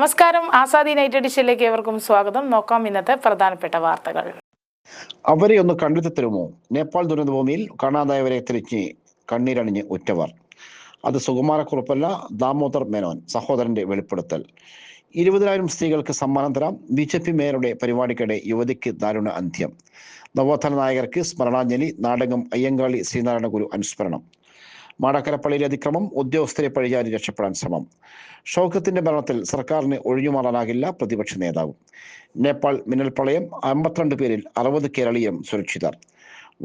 നമസ്കാരം. ആസാദി നൈറ്റ് എഡിഷനിലേക്ക് ഏവർക്കും സ്വാഗതം. നോക്കാം ഇന്നത്തെ പ്രധാനപ്പെട്ട വാർത്തകൾ. അവരെ ഒന്ന് കണ്ടെത്തി തരുമോ? നേപ്പാൾ ദുരന്തഭൂമിയിൽ കാണാതായവരെ തിരിച്ച് കണ്ണീരണിഞ്ഞ് ഉറ്റവർ. അത് സുകുമാരക്കുറുപ്പല്ല, ദാമോദർ മേനോൻ. സഹോദരന്റെ വെളിപ്പെടുത്തൽ. 20,000 സ്ത്രീകൾക്ക് സമ്മാനം തരാം. BJP മേയറുടെ പരിപാടിക്കിടെ യുവതിക്ക് ദാരുണ അന്ത്യം. നവോത്ഥാന നായകർക്ക് സ്മരണാഞ്ജലി. നാടകം അയ്യങ്കാളി ശ്രീനാരായണ ഗുരു അനുസ്മരണം. മാടക്കരപ്പള്ളിയിലെ അതിക്രമം. ഉദ്യോഗസ്ഥരെ പഴിചാരി രക്ഷപ്പെടാൻ ശ്രമം. ഷൗക്കത്തിന്റെ ഭരണത്തിൽ സർക്കാരിന് ഒഴിഞ്ഞുമാറാനാകില്ല. പ്രതിപക്ഷ നേതാവ്. നേപ്പാൾ മിന്നൽ പ്രളയം. 52 പേരിൽ 60 കേരളീയം സുരക്ഷിതർ.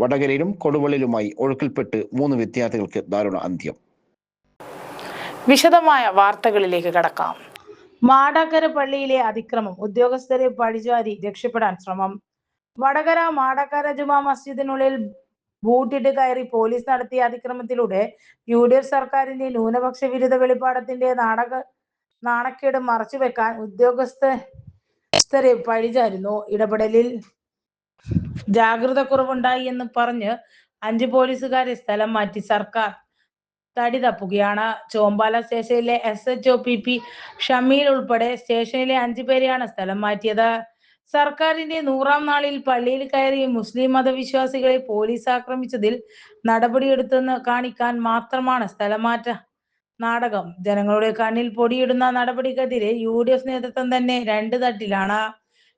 വടകരയിലും കൊടുവള്ളിയിലുമായി ഒഴുക്കിൽപ്പെട്ട് 3 വിദ്യാർത്ഥികൾക്ക് ദാരുണ അന്ത്യം. വിശദമായ വാർത്തകളിലേക്ക് കടക്കാം. മാടക്കര പള്ളിയിലെ അതിക്രമം. ഉദ്യോഗസ്ഥരെ പഴിചാരി രക്ഷപ്പെടാൻ ശ്രമം. വടകര മാടക്കര ജുമാ മസ്ജിദിനുള്ളിൽ ബൂട്ടിട്ട് കയറി പോലീസ് നടത്തിയ അതിക്രമത്തിലൂടെ UDF സർക്കാരിന്റെ ന്യൂനപക്ഷ വിരുദ്ധ വെളിപ്പാടത്തിന്റെ നാണക്കേട് മറച്ചുവെക്കാൻ ഉദ്യോഗസ്ഥരെ പഴിചാരുന്നു. ഇടപെടലിൽ ജാഗ്രത കുറവുണ്ടായി എന്ന് പറഞ്ഞ് 5 പോലീസുകാരെ സ്ഥലം മാറ്റി സർക്കാർ തടി തപ്പുകയാണ്. ചോമ്പാല സ്റ്റേഷനിലെ SHO PP ഷമീൽ ഉൾപ്പെടെ സ്റ്റേഷനിലെ 5 പേരെയാണ് സ്ഥലം മാറ്റിയത്. സർക്കാരിന്റെ 100ാം നാളിൽ പള്ളിയിൽ കയറി മുസ്ലിം മതവിശ്വാസികളെ പോലീസ് ആക്രമിച്ചതിൽ നടപടിയെടുത്തെന്ന് കാണിക്കാൻ മാത്രമാണ് സ്ഥലമാറ്റ നാടകം. ജനങ്ങളുടെ കണ്ണിൽ പൊടിയിടുന്ന നടപടിക്കെതിരെ UDF നേതൃത്വം തന്നെ 2 തട്ടിലാണ്.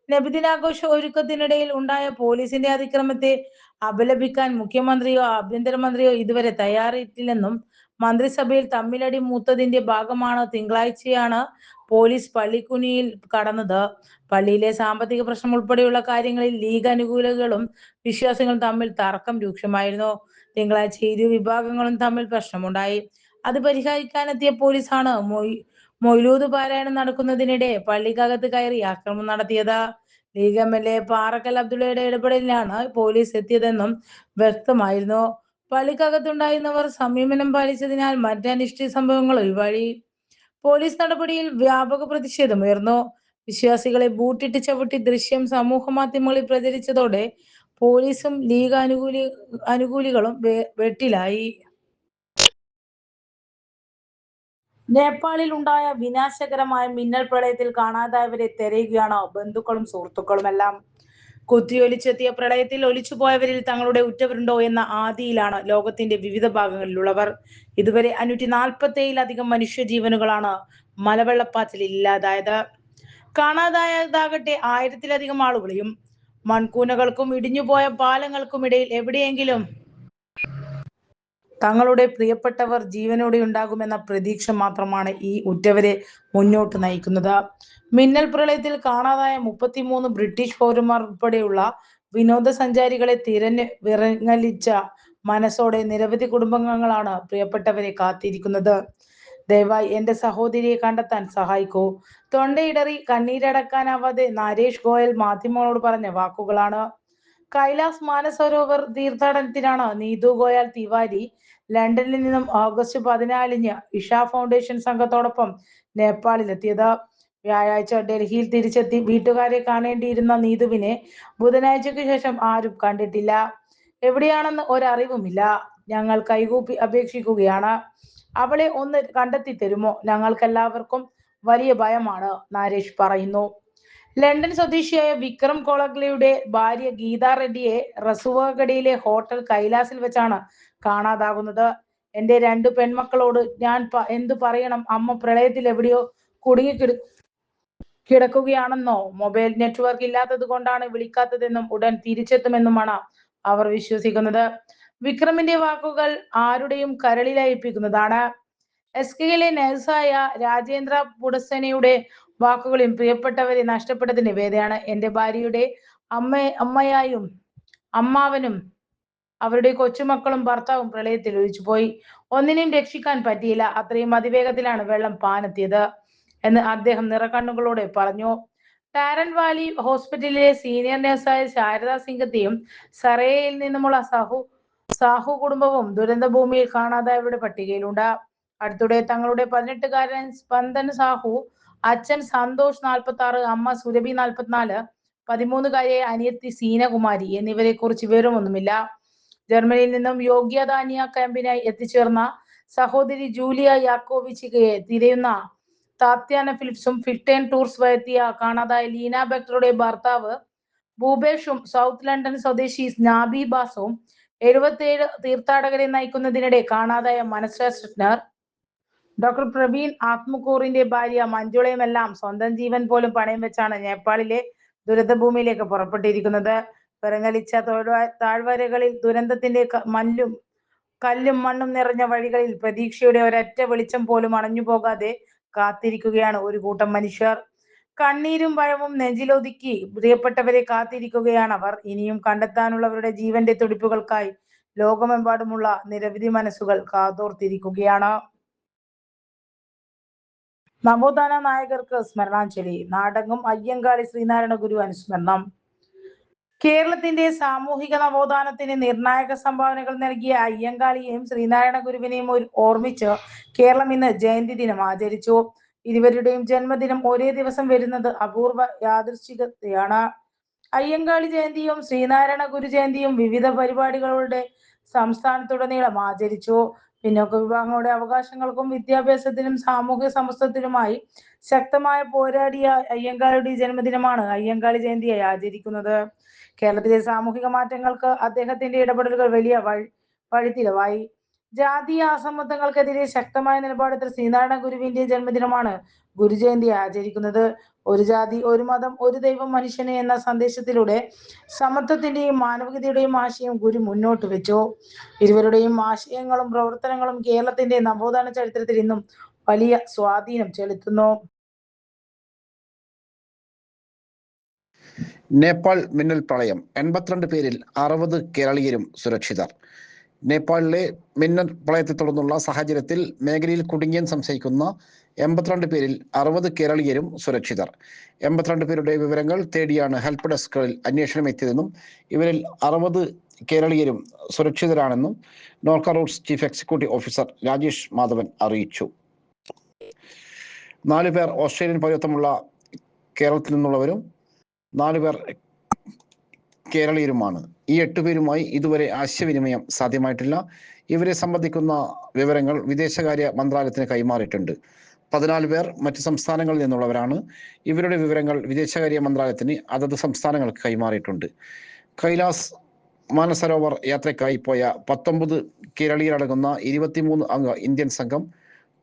നബിദിനാഘോഷ ഒരുക്കത്തിനിടയിൽ ഉണ്ടായ പോലീസിന്റെ അതിക്രമത്തെ അപലപിക്കാൻ മുഖ്യമന്ത്രിയോ ആഭ്യന്തരമന്ത്രിയോ ഇതുവരെ തയ്യാറായിട്ടില്ലെന്നും മന്ത്രിസഭയിൽ തമ്മിലടി മൂത്തതിന്റെ ഭാഗമാണ് തിങ്കളാഴ്ചയാണ് പോലീസ് പള്ളിക്കുനിയിൽ കടന്നത്. പള്ളിയിലെ സാമ്പത്തിക പ്രശ്നം ഉൾപ്പെടെയുള്ള കാര്യങ്ങളിൽ ലീഗ് അനുകൂലികളും വിശ്വാസികളും തമ്മിൽ തർക്കം രൂക്ഷമായിരുന്നു. തിങ്കളാഴ്ച ഇരു വിഭാഗങ്ങളും തമ്മിൽ പ്രശ്നമുണ്ടായി. അത് പരിഹരിക്കാനെത്തിയ പോലീസാണ് മൊയ്ലൂദ് പാരായണം നടക്കുന്നതിനിടെ പള്ളിക്കകത്ത് കയറി ആക്രമണം നടത്തിയത്. ലീഗ് MLA പാറക്കൽ അബ്ദുള്ളയുടെ ഇടപെടലിലാണ് പോലീസ് എത്തിയതെന്നും വ്യക്തമായിരുന്നു. പള്ളിക്കകത്തുണ്ടായിരുന്നവർ സംയമനം പാലിച്ചതിനാൽ മറ്റ് അനിഷ്ട സംഭവങ്ങൾ ഒഴിവായി. പോലീസ് നടപടിയിൽ വ്യാപക പ്രതിഷേധമുയർന്നു. വിശ്വാസികളെ ബൂട്ടിട്ട് ചവിട്ടി ദൃശ്യം സമൂഹ മാധ്യമങ്ങളിൽ പ്രചരിച്ചതോടെ പോലീസും ലീഗ് അനുകൂലികളും വെട്ടിലായി. നേപ്പാളിൽ ഉണ്ടായ വിനാശകരമായ മിന്നൽ പ്രളയത്തിൽ കാണാതായവരെ തെരയുകയാണ് ബന്ധുക്കളും സുഹൃത്തുക്കളുമെല്ലാം. കുത്തിയൊലിച്ചെത്തിയ പ്രളയത്തിൽ ഒലിച്ചുപോയവരിൽ തങ്ങളുടെ ഉറ്റവരുണ്ടോ എന്ന ആദിയിലാണ് ലോകത്തിന്റെ വിവിധ ഭാഗങ്ങളിലുള്ളവർ. ഇതുവരെ 547-ലധികം മനുഷ്യജീവനുകളാണ് മലവെള്ളപ്പാച്ചിലിൽ ഇല്ലാതായത്. കാണാതായതാകട്ടെ 1000-ലധികം ആളുകളെയും. മൺകൂനകൾക്കും ഇടിഞ്ഞുപോയ പാലങ്ങൾക്കുമിടയിൽ എവിടെയെങ്കിലും തങ്ങളുടെ പ്രിയപ്പെട്ടവർ ജീവനോടെ ഉണ്ടാകുമെന്ന പ്രതീക്ഷ മാത്രമാണ് ഈ ഉറ്റവരെ മുന്നോട്ട് നയിക്കുന്നത്. മിന്നൽ പ്രളയത്തിൽ കാണാതായ 33 ബ്രിട്ടീഷ് പൗരന്മാർ ഉൾപ്പെടെയുള്ള വിനോദസഞ്ചാരികളെ തിരഞ്ഞ് വിറങ്ങലിച്ച മനസ്സോടെ നിരവധി കുടുംബാംഗങ്ങളാണ് പ്രിയപ്പെട്ടവരെ കാത്തിരിക്കുന്നത്. ദയവായി എന്റെ സഹോദരിയെ കണ്ടെത്താൻ സഹായിക്കൂ. തൊണ്ടയിടറി കണ്ണീരടക്കാനാവാതെ നരേഷ് ഗോയൽ മാധ്യമങ്ങളോട് പറഞ്ഞ വാക്കുകളാണ്. കൈലാസ് മാനസരോവർ തീർത്ഥാടനത്തിനാണ് നീതു ഗോയൽ തിവാരി ലണ്ടനിൽ നിന്നും ഓഗസ്റ്റ് 14-ന് ഇഷ ഫൗണ്ടേഷൻ സംഘത്തോടൊപ്പം നേപ്പാളിലെത്തിയത്. വ്യാഴാഴ്ച ഡൽഹിയിൽ തിരിച്ചെത്തി വീട്ടുകാരെ കാണേണ്ടിയിരുന്ന നീതുവിനെ ബുധനാഴ്ചയ്ക്ക് ശേഷം ആരും കണ്ടിട്ടില്ല. എവിടെയാണെന്ന് ഒരറിവുമില്ല. ഞങ്ങൾ കൈകൂപ്പി അപേക്ഷിക്കുകയാണ്. അവളെ ഒന്ന് കണ്ടെത്തി തരുമോ? ഞങ്ങൾക്കെല്ലാവർക്കും വലിയ ഭയമാണ്, നരേഷ് പറയുന്നു. ലണ്ടൻ സ്വദേശിയായ വിക്രം കോളഗ്ലയുടെ ഭാര്യ ഗീത റെഡ്ഡിയെ റസുവഗഡിയിലെ ഹോട്ടൽ കൈലാസിൽ വെച്ചാണ് കാണാതാകുന്നത്. എന്റെ 2 പെൺമക്കളോട് ഞാൻ എന്തു പറയണം? അമ്മ പ്രളയത്തിൽ എവിടെയോ കിടക്കുകയാണെന്നോ മൊബൈൽ നെറ്റ്വർക്ക് ഇല്ലാത്തത് കൊണ്ടാണ് വിളിക്കാത്തതെന്നും ഉടൻ തിരിച്ചെത്തുമെന്നുമാണ് അവർ വിശ്വസിക്കുന്നത്. വിക്രമിന്റെ വാക്കുകൾ ആരുടെയും കരളിലയിപ്പിക്കുന്നതാണ്. SKയിലെ നഴ്സായ രാജേന്ദ്ര പുടസേനയുടെ വാക്കുകളും പ്രിയപ്പെട്ടവരെ നഷ്ടപ്പെട്ടതിന്റെ വേദനയാണ്. എന്റെ ഭാര്യയുടെ അമ്മയായും അമ്മാവനും അവരുടെ കൊച്ചുമക്കളും ഭർത്താവും പ്രളയത്തിൽ ഒലിച്ചുപോയി. ഒന്നിനെയും രക്ഷിക്കാൻ പറ്റിയില്ല. അത്രയും അതിവേഗത്തിലാണ് വെള്ളം പാനെത്തിയത് എന്ന് അദ്ദേഹം നിറകണ്ണുകളോടെ പറഞ്ഞു. ടാരൻ വാലി ഹോസ്പിറ്റലിലെ സീനിയർ നഴ്സായ ശാരദ സിംഗത്തെയും സറേയിൽ നിന്നുമുള്ള സാഹു കുടുംബവും ദുരന്തഭൂമിയിൽ കാണാതായവരുടെ പട്ടികയിലുണ്ട്. അടുത്തിടെ തങ്ങളുടെ 18-കാരൻ സ്പന്ദൻ സാഹു, അച്ഛൻ സന്തോഷ് 46, അമ്മ സുരഭി 44, 13-കാരിയായ അനിയത്തി സീനകുമാരി എന്നിവരെ കുറിച്ച് വിവരമൊന്നുമില്ല. ജർമ്മനിയിൽ നിന്നും യോഗ്യദാനിയ ക്യാമ്പിനായി എത്തിച്ചേർന്ന സഹോദരി ജൂലിയ യാക്കോവിച്ചിയെ തിരയുന്ന താത്യാന ഫിലിപ്സും ഫിൽട്ടേൺ ടൂർസ് വരുത്തിയ കാണാതായ ലീന ബെക്ടറുടെ ഭർത്താവ് ഭൂപേഷും സൗത്ത് ലണ്ടൻ സ്വദേശി സ്നാബി ബാസും 77 തീർത്ഥാടകരെ നയിക്കുന്നതിനിടെ കാണാതായ മനഃശാസ്ത്രജ്ഞർ ഡോക്ടർ പ്രവീൺ ആത്മകൂറിന്റെ ഭാര്യ മഞ്ജുളയുമെല്ലാം സ്വന്തം ജീവൻ പോലും പണയം വെച്ചാണ് നേപ്പാളിലെ ദുരന്തഭൂമിയിലേക്ക് പുറപ്പെട്ടിരിക്കുന്നത്. വിറങ്ങലിച്ച താഴ്വരകളിൽ ദുരന്തത്തിന്റെ കല്ലും മണ്ണും നിറഞ്ഞ വഴികളിൽ പ്രതീക്ഷയുടെ ഒരൊറ്റ വെളിച്ചം പോലും അണഞ്ഞു പോകാതെ കാത്തിരിക്കുകയാണ് ഒരു കൂട്ടം മനുഷ്യർ. കണ്ണീരും ഭയവും നെഞ്ചിലൊതുക്കി പ്രിയപ്പെട്ടവരെ കാത്തിരിക്കുകയാണ് അവർ. ഇനിയും കണ്ടെത്താനുള്ളവരുടെ ജീവന്റെ തുടിപ്പുകൾക്കായി ലോകമെമ്പാടുമുള്ള നിരവധി മനസ്സുകൾ കാതോർത്തിരിക്കുകയാണ്. നവോത്ഥാന നായകർക്ക് സ്മരണാഞ്ജലി. നാടെങ്ങും അയ്യങ്കാളി ശ്രീനാരായണ ഗുരു അനുസ്മരണം. കേരളത്തിന്റെ സാമൂഹിക നവോത്ഥാനത്തിന് നിർണായക സംഭാവനകൾ നൽകിയ അയ്യങ്കാളിയെയും ശ്രീനാരായണ ഗുരുവിനെയും ഓർമ്മിച്ച് കേരളം ഇന്ന് ജയന്തി ദിനം ആചരിച്ചു. ഇരുവരുടെയും ജന്മദിനം ഒരേ ദിവസം വരുന്നത് അപൂർവ യാദൃശ്ചികതയാണ്. അയ്യങ്കാളി ജയന്തിയും ശ്രീനാരായണ ഗുരു ജയന്തിയും വിവിധ പരിപാടികളുടെ സംസ്ഥാനത്തുടനീളം ആചരിച്ചു. പിന്നോക്ക വിഭാഗങ്ങളുടെ അവകാശങ്ങൾക്കും വിദ്യാഭ്യാസത്തിനും സാമൂഹിക സമത്വത്തിനുമായി ശക്തമായ പോരാടിയ അയ്യങ്കാളിയുടെ ജന്മദിനമാണ് അയ്യങ്കാളി ജയന്തിയായി ആചരിക്കുന്നത്. കേരളത്തിലെ സാമൂഹിക മാറ്റങ്ങൾക്ക് അദ്ദേഹത്തിന്റെ ഇടപെടലുകൾ വലിയ വഴിത്തിരിവായി. ജാതീയ അസമത്വങ്ങൾക്കെതിരെ ശക്തമായ നിലപാടെടുത്ത ശ്രീനാരായണ ഗുരുവിന്റെ ജന്മദിനമാണ് ഗുരുജയന്തി ആചരിക്കുന്നത്. ഒരു ജാതി, ഒരു മതം, ഒരു ദൈവം, മനുഷ്യന് എന്ന സന്ദേശത്തിലൂടെ സമത്വത്തിന്റെയും മാനവികതയുടെയും ആശയം ഗുരു മുന്നോട്ട് വെച്ചു. ഇരുവരുടെയും ആശയങ്ങളും പ്രവർത്തനങ്ങളും കേരളത്തിന്റെ നവോത്ഥാന ചരിത്രത്തിൽ ഇന്നും വലിയ സ്വാധീനം ചെലുത്തുന്നു. നേപ്പാൾ മിന്നൽ പ്രളയം. 82 പേരിൽ 60 കേരളീയരും സുരക്ഷിതർ. നേപ്പാളിലെ മിന്നൽ പ്രളയത്തെ തുടർന്നുള്ള സാഹചര്യത്തിൽ മേഖലയിൽ കുടുങ്ങിയെന്ന് സംശയിക്കുന്ന 82 പേരിൽ 60 കേരളീയരും സുരക്ഷിതർ. 82 പേരുടെ വിവരങ്ങൾ തേടിയാണ് ഹെൽപ്പ് ഡെസ്കുകളിൽ അന്വേഷണം എത്തിയതെന്നും ഇവരിൽ 60 കേരളീയരും സുരക്ഷിതരാണെന്നും Norka Roots chief executive officer Rajesh Madhavan അറിയിച്ചു. 4 പേർ ഓസ്ട്രേലിയൻ പൗരത്വമുള്ള കേരളത്തിൽ നിന്നുള്ളവരും 4 പേർ കേരളീയരുമാണ്. ഈ 8 പേരുമായി ഇതുവരെ ആശയവിനിമയം സാധ്യമായിട്ടില്ല. ഇവരെ സംബന്ധിക്കുന്ന വിവരങ്ങൾ വിദേശകാര്യ മന്ത്രാലയത്തിന് കൈമാറിയിട്ടുണ്ട്. 14 പേർ മറ്റ് സംസ്ഥാനങ്ങളിൽ നിന്നുള്ളവരാണ്. ഇവരുടെ വിവരങ്ങൾ വിദേശകാര്യ മന്ത്രാലയത്തിന് അതത് സംസ്ഥാനങ്ങൾക്ക് കൈമാറിയിട്ടുണ്ട്. കൈലാസ് മാനസരോവർ യാത്രയ്ക്കായി പോയ 19 കേരളീയരടങ്ങുന്ന 23 അംഗ ഇന്ത്യൻ സംഘം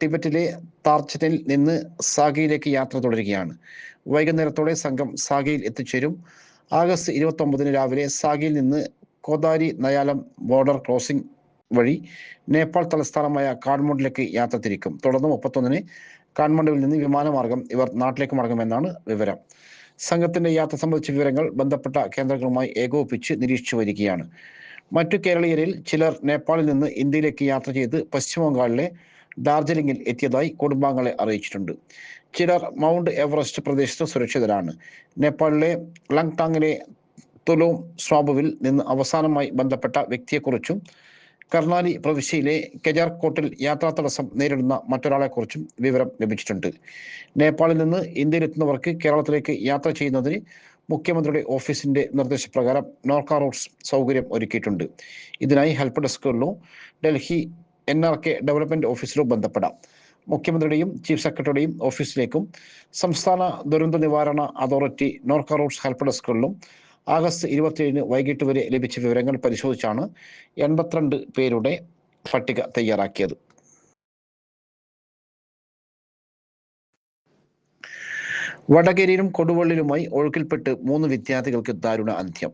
ടിബറ്റിലെ താർച്ചനിൽ നിന്ന് സാഗയിലേക്ക് യാത്ര തുടരുകയാണ്. വൈകുന്നേരത്തോടെ സംഘം സാഗയിൽ എത്തിച്ചേരും. ആഗസ്റ്റ് 29 രാവിലെ സാഗയിൽ നിന്ന് കോതാരി നയാലം ബോർഡർ ക്രോസിംഗ് വഴി നേപ്പാൾ തലസ്ഥാനമായ കാഠ്മണ്ഡുവിലേക്ക് യാത്ര തിരിക്കും. തുടർന്ന് 31 കാഠ്മണ്ഡുവിൽ നിന്ന് വിമാനമാർഗം ഇവർ നാട്ടിലേക്ക് മടങ്ങുമെന്നാണ് വിവരം. സംഘത്തിന്റെ യാത്ര സംബന്ധിച്ച വിവരങ്ങൾ ബന്ധപ്പെട്ട കേന്ദ്രങ്ങളുമായി ഏകോപിപ്പിച്ച് നിരീക്ഷിച്ചു വരികയാണ്. മറ്റു കേരളീയരിൽ ചിലർ നേപ്പാളിൽ നിന്ന് ഇന്ത്യയിലേക്ക് യാത്ര ചെയ്ത് പശ്ചിമ ബംഗാളിലെ ഡാർജിലിംഗിൽ എത്തിയതായി കുടുംബാംഗങ്ങളെ അറിയിച്ചിട്ടുണ്ട്. ചിലർ മൗണ്ട് എവറസ്റ്റ് പ്രദേശത്ത് സുരക്ഷിതരാണ്. നേപ്പാളിലെ ലങ്ടാങ്ങിലെ തുലോം സ്വാബുവിൽ നിന്ന് അവസാനമായി ബന്ധപ്പെട്ട വ്യക്തിയെക്കുറിച്ചും കർണാലി പ്രവിശ്യയിലെ കെജാർകോട്ടിൽ യാത്രാ തടസ്സം നേരിടുന്ന മറ്റൊരാളെക്കുറിച്ചും വിവരം ലഭിച്ചിട്ടുണ്ട്. നേപ്പാളിൽ നിന്ന് ഇന്ത്യയിലെത്തുന്നവർക്ക് കേരളത്തിലേക്ക് യാത്ര ചെയ്യുന്നതിന് മുഖ്യമന്ത്രിയുടെ ഓഫീസിന്റെ നിർദ്ദേശപ്രകാരം നോർക്ക റൂട്ട്സ് സൗകര്യം ഒരുക്കിയിട്ടുണ്ട്. ഇതിനായി ഹെൽപ്പ് ഡെസ്കുകളിലോ ഡൽഹി NRK ഡെവലപ്മെന്റ് ഓഫീസിലോ ബന്ധപ്പെടാം. മുഖ്യമന്ത്രിയുടെയും ചീഫ് സെക്രട്ടറിയുടെയും ഓഫീസിലേക്കും സംസ്ഥാന ദുരന്ത നിവാരണ അതോറിറ്റി നോർക്ക റൂട്ട്സ് ഹെൽപ്പ് ഡെസ്കുകളിലും ആഗസ്റ്റ് 27 വൈകിട്ട് വരെ ലഭിച്ച വിവരങ്ങൾ പരിശോധിച്ചാണ് 82 പേരുടെ പട്ടിക തയ്യാറാക്കിയത്. വടകരയിലും കൊടുവള്ളിയിലുമായി ഒഴുക്കിൽപ്പെട്ട് 3 വിദ്യാർത്ഥികൾക്ക് ദാരുണ അന്ത്യം.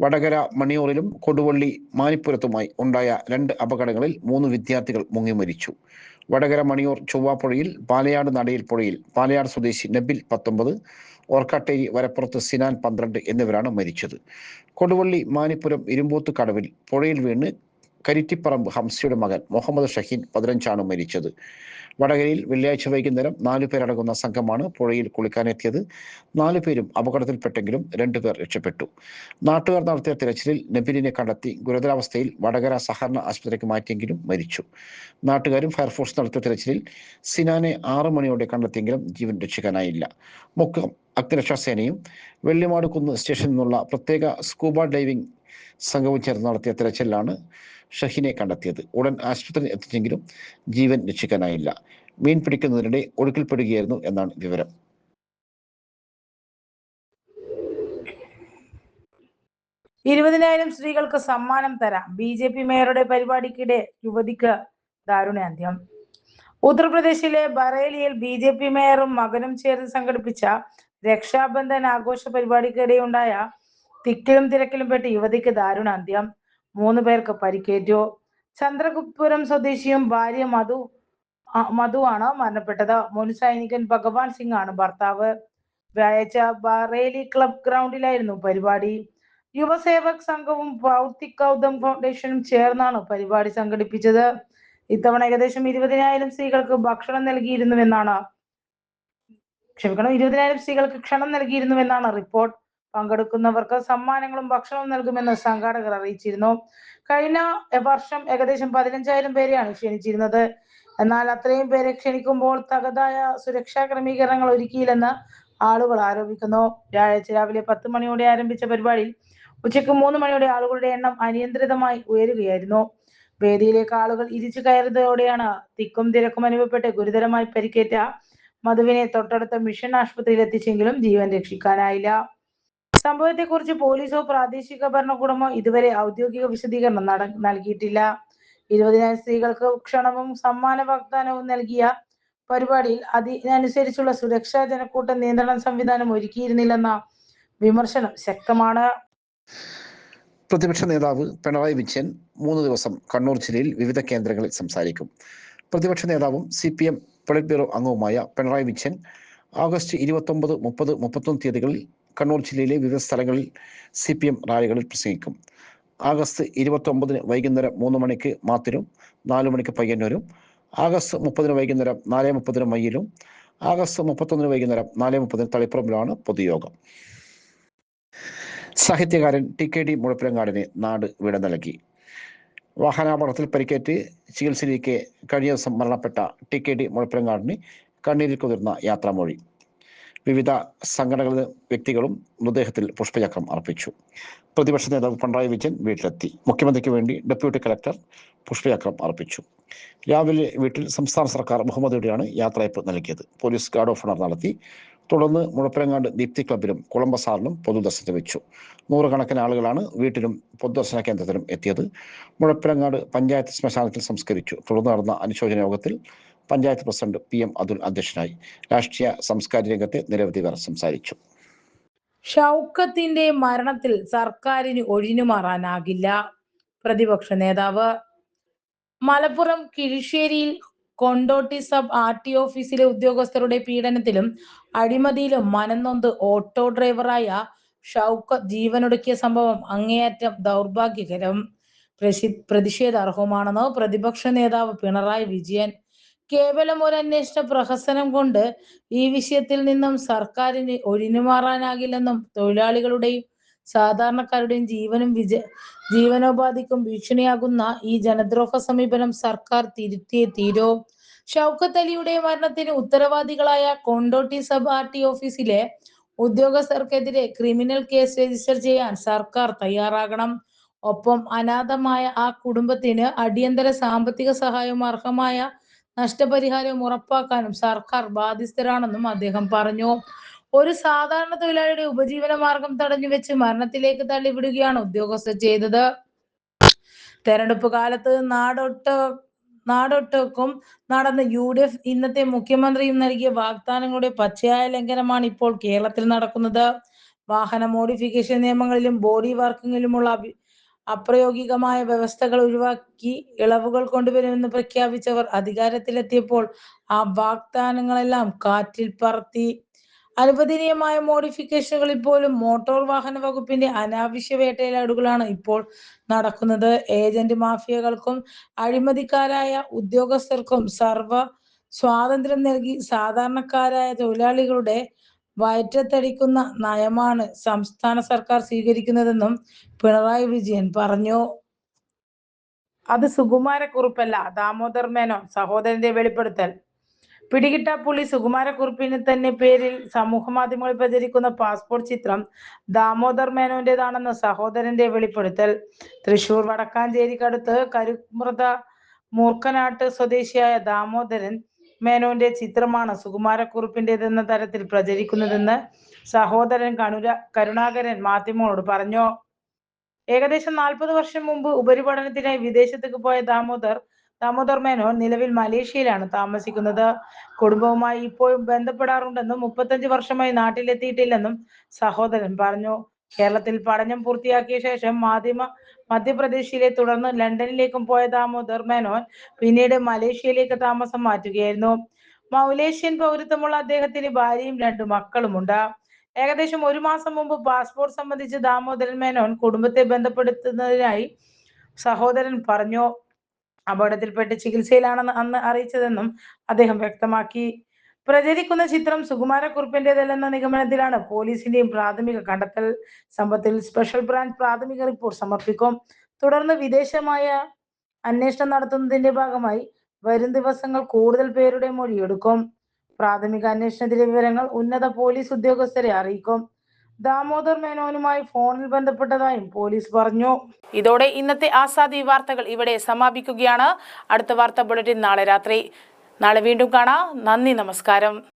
വടകര മണിയൂറിലും കൊടുവള്ളി മാനിപ്പുരത്തുമായി ഉണ്ടായ 2 അപകടങ്ങളിൽ 3 വിദ്യാർത്ഥികൾ മുങ്ങി മരിച്ചു. വടകര മണിയൂർ ചൊവ്വാപ്പുഴയിൽ പാലയാട് നടയിൽ പുഴയിൽ പാലയാട് സ്വദേശി നബിൽ 19, ഓർക്കാട്ടേരി വരപ്പുറത്ത് സിനാൻ 12 എന്നിവരാണ് മരിച്ചത്. കൊടുവള്ളി മാനിപ്പുരം ഇരുമ്പൂത്ത് കടവിൽ പുഴയിൽ വീണ് കരിറ്റിപ്പറമ്പ് ഹംസയുടെ മകൻ മുഹമ്മദ് ഷഹീൻ 15 മരിച്ചത്. വടകരയിൽ വെള്ളിയാഴ്ച വൈകുന്നേരം 4 പേരടങ്ങുന്ന സംഘമാണ് പുഴയിൽ കുളിക്കാനെത്തിയത്. 4 പേരും അപകടത്തിൽപ്പെട്ടെങ്കിലും 2 പേർ രക്ഷപ്പെട്ടു. നാട്ടുകാർ നടത്തിയ തിരച്ചിലിൽ നബിലിനെ കണ്ടെത്തി ഗുരുതരാവസ്ഥയിൽ വടകര സഹകരണ ആശുപത്രിക്ക് മാറ്റിയെങ്കിലും മരിച്ചു. നാട്ടുകാരും ഫയർഫോഴ്സ് നടത്തിയ തിരച്ചിലിൽ സിനാനെ 6 മണിയോടെ കണ്ടെത്തിയെങ്കിലും ജീവൻ രക്ഷിക്കാനായില്ല. മുക്കം അഗ്നിരക്ഷാസേനയും വെള്ളിമാട് കുന്ന് സ്റ്റേഷനിൽ നിന്നുള്ള പ്രത്യേക സ്കൂബ ഡൈവിംഗ് സംഘവും ചേർന്ന് നടത്തിയ തിരച്ചിലാണ് ഷഹീനെ കണ്ടെത്തിയത്. ഉടൻ ആശുപത്രിയിൽ എത്തിച്ചെങ്കിലും ജീവൻ രക്ഷിക്കാനായില്ല. മീൻ പിടിക്കുന്നതിനിടെ ഒഴുക്കിൽപ്പെടുകയായിരുന്നു എന്നാണ് വിവരം. ഇരുപതിനായിരം സ്ത്രീകൾക്ക് സമ്മാനം തരാം. BJP മേയറുടെ പരിപാടിക്കിടെ യുവതിക്ക് ദാരുണാന്ത്യം. ഉത്തർപ്രദേശിലെ ബറേലിയിൽ BJP മേയറും മകനും ചേർന്ന് സംഘടിപ്പിച്ച രക്ഷാബന്ധൻ ആഘോഷ പരിപാടിക്കിടെയുണ്ടായ തിക്കിലും തിരക്കിലും പെട്ട് യുവതിക്ക് ദാരുണാന്ത്യം. 3 പേർക്ക് പരിക്കേറ്റു. ചന്ദ്രഗുപ്തപുരം സ്വദേശിയും ഭാര്യ മധുവാണ് മരണപ്പെട്ടത്. മുൻ സൈനികൻ ഭഗവാൻ സിംഗ് ആണ് ഭർത്താവ്. വ്യാഴാഴ്ച ബറേലി ക്ലബ് ഗ്രൗണ്ടിലായിരുന്നു പരിപാടി. യുവസേവക് സംഘവും ഭൗതിക് ഗൗതം ഫൗണ്ടേഷനും ചേർന്നാണ് പരിപാടി സംഘടിപ്പിച്ചത്. ഇത്തവണ ഏകദേശം 20,000 സ്ത്രീകൾക്ക് ക്ഷണം നൽകിയിരുന്നുവെന്നാണ് റിപ്പോർട്ട്. പങ്കെടുക്കുന്നവർക്ക് സമ്മാനങ്ങളും ഭക്ഷണവും നൽകുമെന്ന് സംഘാടകർ അറിയിച്ചിരുന്നു. കഴിഞ്ഞ വർഷം ഏകദേശം 15,000 പേരെയാണ് ക്ഷണിച്ചിരുന്നത്. എന്നാൽ അത്രയും പേരെ ക്ഷണിക്കുമ്പോൾ തകതായ സുരക്ഷാ ക്രമീകരണങ്ങൾ ഒരുക്കിയില്ലെന്ന് ആളുകൾ ആരോപിക്കുന്നു. വ്യാഴാഴ്ച രാവിലെ 10 മണിയോടെ ആരംഭിച്ച പരിപാടിയിൽ ഉച്ചയ്ക്ക് 3 മണിയോടെ ആളുകളുടെ എണ്ണം അനിയന്ത്രിതമായി ഉയരുകയായിരുന്നു. വേദിയിലേക്ക് ആളുകൾ ഇരിച്ചു കയറിയതോടെയാണ് തിക്കും തിരക്കും അനുഭവപ്പെട്ട് ഗുരുതരമായി പരിക്കേറ്റ മധുവിനെ തൊട്ടടുത്ത മിഷൻ ആശുപത്രിയിൽ എത്തിച്ചെങ്കിലും ജീവൻ രക്ഷിക്കാനായില്ല. സംഭവത്തെക്കുറിച്ച് പോലീസോ പ്രാദേശിക ഭരണകൂടമോ ഇതുവരെ ഔദ്യോഗിക വിശദീകരണം നൽകിയിട്ടില്ല. 20,000 സ്ത്രീകൾക്ക് ക്ഷണവും സമ്മാന വാഗ്ദാനവും നൽകിയ പരിപാടിയിൽ അതിനനുസരിച്ചുള്ള സുരക്ഷാ ജനക്കൂട്ട നിയന്ത്രണ സംവിധാനം ഒരുക്കിയിരുന്നില്ലെന്ന വിമർശനം ശക്തമാണ്. പ്രതിപക്ഷ നേതാവ് പിണറായി വിജയൻ 3 ദിവസം കണ്ണൂർ ജില്ലയിൽ വിവിധ കേന്ദ്രങ്ങളിൽ സംസാരിക്കും. പ്രതിപക്ഷ നേതാവും CPM പൊളിറ്റ് ബ്യൂറോ അംഗവുമായ പിണറായി വിജയൻ ഓഗസ്റ്റ് 29, 30, 31 തീയതികളിൽ കണ്ണൂർ ജില്ലയിലെ വിവിധ സ്ഥലങ്ങളിൽ CPM റാലികളിൽ പ്രസംഗിക്കും. ആഗസ്റ്റ് 29 വൈകുന്നേരം 3 മണിക്ക് മാത്തൂരും 4 മണിക്ക് പയ്യന്നൂരും, ആഗസ്റ്റ് 30 വൈകുന്നേരം 4:30 മയ്യിലും, ആഗസ്റ്റ് 31 വൈകുന്നേരം 4:30 തളിപ്പറമ്പിലുമാണ് പൊതുയോഗം. സാഹിത്യകാരൻ TKD മുഴപ്പിലങ്ങാടിന് നാട് വിട നൽകി. വാഹനാപകടത്തിൽ പരിക്കേറ്റ് ചികിത്സയിലിരിക്കെ കഴിഞ്ഞ ദിവസം മരണപ്പെട്ട TKD മുഴപ്പിലങ്ങാടിന് കണ്ണീരിൽ കുതിർന്ന യാത്രാമൊഴി. വിവിധ സംഘടനകളും വ്യക്തികളും മൃതദേഹത്തിൽ പുഷ്പചക്രം അർപ്പിച്ചു. പ്രതിപക്ഷ നേതാവ് പിണറായി വിജയൻ വീട്ടിലെത്തി. മുഖ്യമന്ത്രിക്ക് വേണ്ടി ഡെപ്യൂട്ടി കളക്ടർ പുഷ്പചക്രം അർപ്പിച്ചു. രാവിലെ വീട്ടിൽ സംസ്ഥാന സർക്കാർ ബഹുമതിയോടെയാണ് യാത്രയയപ്പ് നൽകിയത്. പോലീസ് ഗാർഡ് ഓഫ് ഓണർ നടത്തി. തുടർന്ന് മുഴപ്പിലങ്ങാട് ദീപ്തി ക്ലബിലും കുളമ്പസാറിലും പൊതുദർശനത്തിന് വെച്ചു. 100 കണക്കിന് ആളുകളാണ് വീട്ടിലും പൊതുദർശന കേന്ദ്രത്തിലും എത്തിയത്. മുഴപ്പിലങ്ങാട് പഞ്ചായത്ത് ശ്മശാനത്തിൽ സംസ്കരിച്ചു. തുടർന്ന് നടന്ന അനുശോചന യോഗത്തിൽ പഞ്ചായത്ത് പ്രസിഡന്റ് PM അതുൽ അധ്യക്ഷനായി. രാഷ്ട്രീയ സാംസ്കാരിക രംഗത്തെ നിരവധി പേർ സംസാരിച്ചു. ഷൗക്കത്തിന്റെ മരണത്തിൽ സർക്കാരിന് ഒഴിഞ്ഞുമാറാനാകില്ല. പ്രതിപക്ഷ നേതാവ്. മലപ്പുറം കിഴിശ്ശേരിയിൽ കൊണ്ടോട്ടി സബ് RT ഓഫീസിലെ ഉദ്യോഗസ്ഥരുടെ പീഡനത്തിലും അഴിമതിയിലും മനംനൊന്ത് ഓട്ടോ ഡ്രൈവറായ ഷൗക്കത്ത് ജീവനൊടുക്കിയ സംഭവം അങ്ങേയറ്റം ദൗർഭാഗ്യകരം, പ്രതിഷേധാർഹവുമാണെന്ന് പ്രതിപക്ഷ നേതാവ് പിണറായി വിജയൻ. കേവലം ഒരു അന്വേഷണ പ്രഹസനം കൊണ്ട് ഈ വിഷയത്തിൽ നിന്നും സർക്കാരിന് ഒഴിഞ്ഞുമാറാനാകില്ലെന്നും തൊഴിലാളികളുടെയും സാധാരണക്കാരുടെയും ജീവനോപാധിക്കും ഭീഷണിയാകുന്ന ഈ ജനദ്രോഹ സമീപനം സർക്കാർ തിരുത്തിയേ തീരൂ. ഷൗക്കത്ത് അലിയുടെ മരണത്തിന് ഉത്തരവാദികളായ കൊണ്ടോട്ടി സബ് RT ഓഫീസിലെ ഉദ്യോഗസ്ഥർക്കെതിരെ ക്രിമിനൽ കേസ് രജിസ്റ്റർ ചെയ്യാൻ സർക്കാർ തയ്യാറാകണം. ഒപ്പം അനാഥമായ ആ കുടുംബത്തിന് അടിയന്തര സാമ്പത്തിക സഹായവും അർഹമായ നഷ്ടപരിഹാരവും ഉറപ്പാക്കാനും സർക്കാർ ബാധ്യസ്ഥരാണെന്നും അദ്ദേഹം പറഞ്ഞു. ഒരു സാധാരണ തൊഴിലാളിയുടെ ഉപജീവന മാർഗം തടഞ്ഞുവെച്ച് മരണത്തിലേക്ക് തള്ളിവിടുകയാണ് ഉദ്യോഗസ്ഥർ ചെയ്തത്. തെരഞ്ഞെടുപ്പ് കാലത്ത് നാടൊട്ടുക്കും നടന്ന UDF ഇന്നത്തെ മുഖ്യമന്ത്രിയും നൽകിയ വാഗ്ദാനങ്ങളുടെ പച്ചയായ ലംഘനമാണ് ഇപ്പോൾ കേരളത്തിൽ നടക്കുന്നത്. വാഹന മോഡിഫിക്കേഷൻ നിയമങ്ങളിലും ബോഡി വർക്കിങ്ങിലുമുള്ള അപ്രായോഗികമായ വ്യവസ്ഥകൾ ഒഴിവാക്കി ഇളവുകൾ കൊണ്ടുവരുമെന്ന് പ്രഖ്യാപിച്ചവർ അധികാരത്തിലെത്തിയപ്പോൾ ആ വാഗ്ദാനങ്ങളെല്ലാം കാറ്റിൽ പറത്തി. അനുവദനീയമായ മോഡിഫിക്കേഷനുകളിൽ പോലും മോട്ടോർ വാഹന വകുപ്പിന്റെ അനാവശ്യ വേട്ടയാടലുകളാണ് ഇപ്പോൾ നടക്കുന്നത്. ഏജന്റ് മാഫിയകൾക്കും അഴിമതിക്കാരായ ഉദ്യോഗസ്ഥർക്കും സർവ സ്വാതന്ത്ര്യം നൽകി സാധാരണക്കാരായ തൊഴിലാളികളുടെ വയറ്റത്തടിക്കുന്ന നയമാണ് സംസ്ഥാന സർക്കാർ സ്വീകരിക്കുന്നതെന്നും പിണറായി വിജയൻ പറഞ്ഞു. അത് സുകുമാരക്കുറുപ്പല്ല, ദാമോദർ മേനോൻ, സഹോദരന്റെ വെളിപ്പെടുത്തൽ. പിടികിട്ടാപ്പുള്ളി സുകുമാരക്കുറുപ്പിന് തന്നെ പേരിൽ സമൂഹമാധ്യമങ്ങളിൽ പ്രചരിക്കുന്ന പാസ്പോർട്ട് ചിത്രം ദാമോദർ മേനോന്റേതാണെന്ന് സഹോദരന്റെ വെളിപ്പെടുത്തൽ. തൃശൂർ വടക്കാഞ്ചേരിക്കടുത്ത് കരുമ്പ്രത മൂർക്കനാട്ട് സ്വദേശിയായ ദാമോദരൻ മേനോന്റെ ചിത്രമാണ് സുകുമാരക്കുറുപ്പിന്റേതെന്ന തരത്തിൽ പ്രചരിക്കുന്നതെന്ന് സഹോദരൻ കരുണാകരൻ മാധ്യമങ്ങളോട് പറഞ്ഞു. ഏകദേശം 40 വർഷം മുമ്പ് ഉപരിപഠനത്തിനായി വിദേശത്തേക്ക് പോയ ദാമോദർ മേനോൻ നിലവിൽ മലേഷ്യയിലാണ് താമസിക്കുന്നത്. കുടുംബവുമായി ഇപ്പോഴും ബന്ധപ്പെടാറുണ്ടെന്നും 35 വർഷമായി നാട്ടിലെത്തിയിട്ടില്ലെന്നും സഹോദരൻ പറഞ്ഞു. കേരളത്തിൽ പഠനം പൂർത്തിയാക്കിയ ശേഷം മധ്യപ്രദേശിലെ തുടർന്ന് ലണ്ടനിലേക്കും പോയ ദാമോദർ മേനോൻ പിന്നീട് മലേഷ്യയിലേക്ക് താമസം മാറ്റുകയായിരുന്നു. മൗലേഷ്യൻ പൗരത്വമുള്ള അദ്ദേഹത്തിന് ഭാര്യയും 2 മക്കളുമുണ്ട്. ഏകദേശം 1 മാസം മുമ്പ് പാസ്പോർട്ട് സംബന്ധിച്ച് ദാമോദരൻ മേനോൻ കുടുംബത്തെ ബന്ധപ്പെടുത്തുന്നതിനായി സഹോദരൻ പറഞ്ഞു. അപകടത്തിൽപ്പെട്ട് ചികിത്സയിലാണെന്ന് അന്ന് അറിയിച്ചതെന്നും അദ്ദേഹം വ്യക്തമാക്കി. പ്രചരിക്കുന്ന ചിത്രം സുകുമാരക്കുറുപ്പിന്റേതല്ലെന്ന നിഗമനത്തിലാണ് പോലീസിന്റെയും പ്രാഥമിക കണ്ടെത്തൽ. സംഭവത്തിൽ സ്പെഷ്യൽ ബ്രാഞ്ച് പ്രാഥമിക റിപ്പോർട്ട് സമർപ്പിക്കും. തുടർന്ന് വിദേശമായ അന്വേഷണം നടത്തുന്നതിന്റെ ഭാഗമായി വരും ദിവസങ്ങൾ കൂടുതൽ പേരുടെ മൊഴിയെടുക്കും. പ്രാഥമിക അന്വേഷണത്തിലെ വിവരങ്ങൾ ഉന്നത പോലീസ് ഉദ്യോഗസ്ഥരെ അറിയിക്കും. ദാമോദർ മേനോനുമായി ഫോണിൽ ബന്ധപ്പെട്ടതായും പോലീസ് പറഞ്ഞു. ഇതോടെ ഇന്നത്തെ ആസാദി വാർത്തകൾ ഇവിടെ സമാപിക്കുകയാണ്. അടുത്ത വാർത്താ ബുള്ളറ്റിൻ നാളെ രാത്രി. നാളെ വീണ്ടും കാണാം. നന്ദി, നമസ്കാരം.